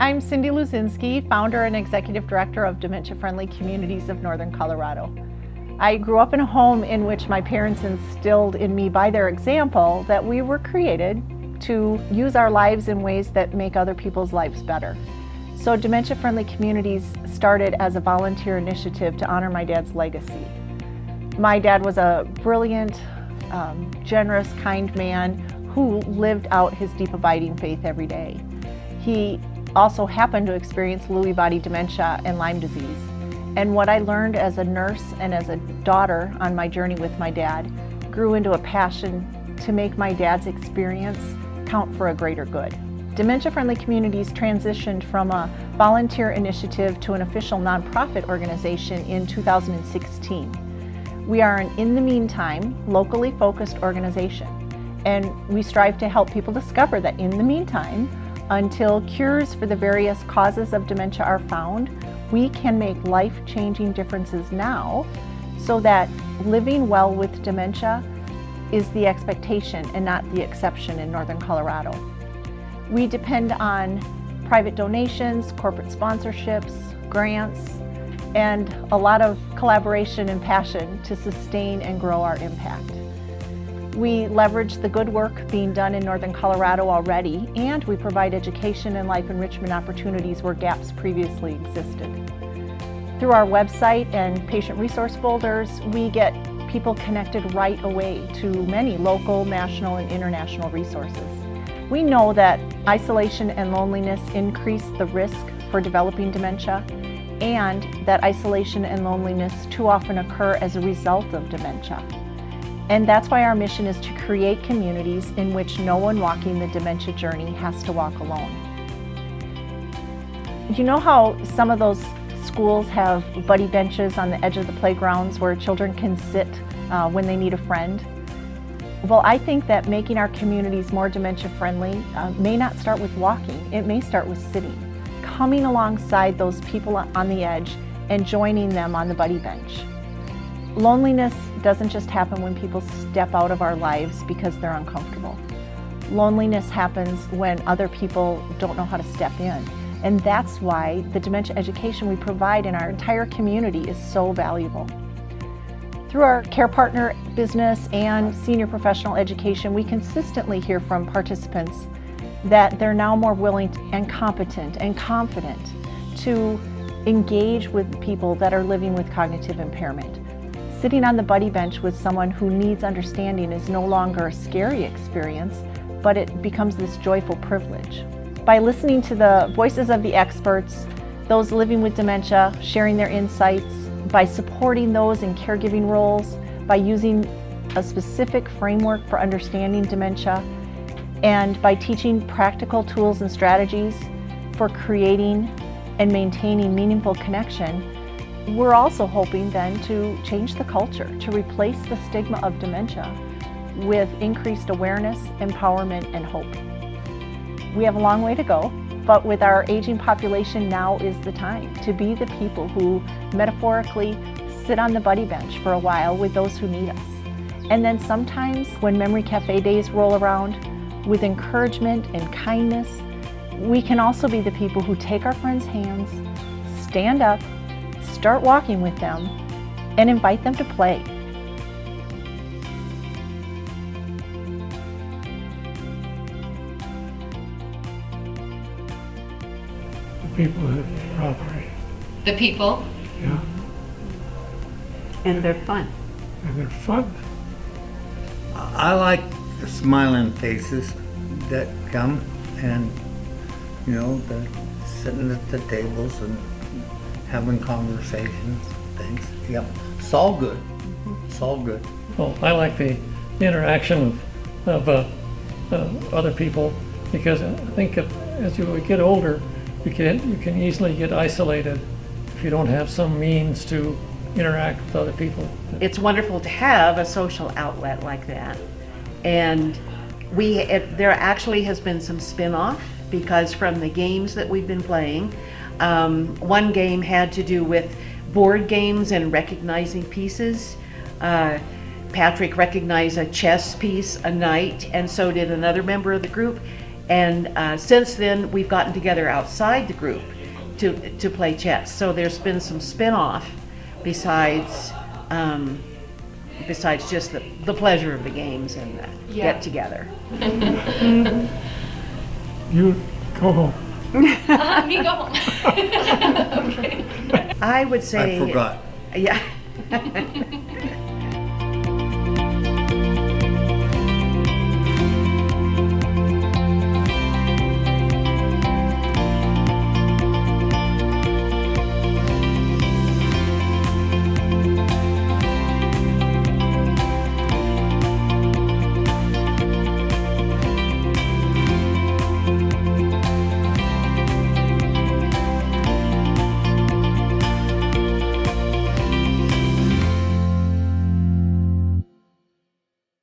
I'm Cindy Luzinski, founder and executive director of Dementia Friendly Communities of Northern Colorado. I grew up in a home in which my parents instilled in me by their example that we were created to use our lives in ways that make other people's lives better. So Dementia Friendly Communities started as a volunteer initiative to honor my dad's legacy. My dad was a brilliant, generous, kind man who lived out his deep abiding faith every day. He also happened to experience Lewy body dementia and Lyme disease. And what I learned as a nurse and as a daughter on my journey with my dad grew into a passion to make my dad's experience count for a greater good. Dementia Friendly Communities transitioned from a volunteer initiative to an official nonprofit organization in 2016. We are an in the meantime, locally focused organization, and we strive to help people discover that in the meantime, until cures for the various causes of dementia are found, we can make life-changing differences now so that living well with dementia is the expectation and not the exception in Northern Colorado. We depend on private donations, corporate sponsorships, grants, and a lot of collaboration and passion to sustain and grow our impact. We leverage the good work being done in Northern Colorado already, and we provide education and life enrichment opportunities where gaps previously existed. Through our website and patient resource folders, we get people connected right away to many local, national, and international resources. We know that isolation and loneliness increase the risk for developing dementia, and that isolation and loneliness too often occur as a result of dementia. And that's why our mission is to create communities in which no one walking the dementia journey has to walk alone. You know how some of those schools have buddy benches on the edge of the playgrounds where children can sit when they need a friend? Well, I think that making our communities more dementia friendly may not start with walking, it may start with sitting. Coming alongside those people on the edge and joining them on the buddy bench. Loneliness doesn't just happen when people step out of our lives because they're uncomfortable. Loneliness happens when other people don't know how to step in. And that's why the dementia education we provide in our entire community is so valuable. Through our care partner business and senior professional education, we consistently hear from participants that they're now more willing and competent and confident to engage with people that are living with cognitive impairment. Sitting on the buddy bench with someone who needs understanding is no longer a scary experience, but it becomes this joyful privilege. By listening to the voices of the experts, those living with dementia, sharing their insights, by supporting those in caregiving roles, by using a specific framework for understanding dementia, and by teaching practical tools and strategies for creating and maintaining meaningful connection, we're also hoping then to change the culture, to replace the stigma of dementia with increased awareness, empowerment, and hope. We have a long way to go, but with our aging population, now is the time to be the people who metaphorically sit on the buddy bench for a while with those who need us. And then sometimes when Memory Cafe days roll around, with encouragement and kindness, we can also be the people who take our friends' hands, stand up, start walking with them, and invite them to play. The people that operate, The people. yeah, And they're fun. and they're fun. I like the smiling faces that come and, the sitting at the tables and having conversations, things. Yep, it's all good. It's all good. Well, I like the interaction of other people because I think as you get older, you can easily get isolated if you don't have some means to interact with other people. It's wonderful to have a social outlet like that. And there actually has been some spin-off because from the games that we've been playing, one game had to do with board games and recognizing pieces. Patrick recognized a chess piece, a knight, and so did another member of the group. And since then, we've gotten together outside the group to play chess. So there's been some spin-off besides just the pleasure of the games and the get together. You go home. Me go home. Okay. I would say. I forgot. Yeah.